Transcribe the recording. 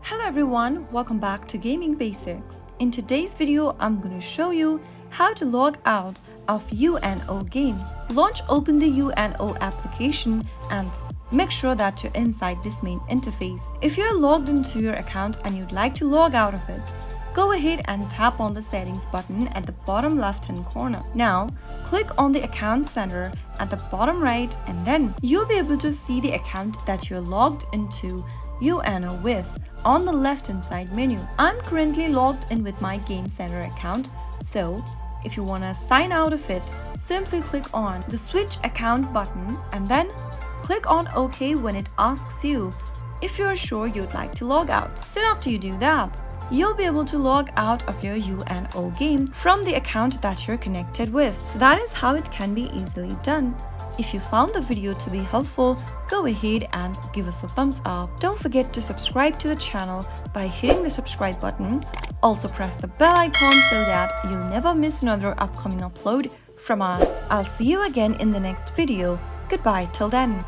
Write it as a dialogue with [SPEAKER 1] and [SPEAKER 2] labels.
[SPEAKER 1] Hello everyone, welcome back to Gaming Basics. In today's video, I'm going to show you how to log out of UNO game. Launch open the UNO application and make sure that you're inside this main interface. If you're logged into your account and you'd like to log out of it, go ahead and tap on the settings button at the bottom left hand corner. Now, click on the account center at the bottom right and then you'll be able to see the account that you're logged into UNO with on the left hand side menu. I'm currently logged in with my Game Center account, so if you want to sign out of it, simply click on the switch account button and then click on OK when it asks you if you're sure you'd like to log out. Soon after you do that, you'll be able to log out of your UNO game from the account that you're connected with. So that is how it can be easily done. If you found the video to be helpful, go ahead and give us a thumbs up. Don't forget to subscribe to the channel by hitting the subscribe button. Also press the bell icon so that you'll never miss another upcoming upload from us. I'll see you again in the next video. Goodbye till then.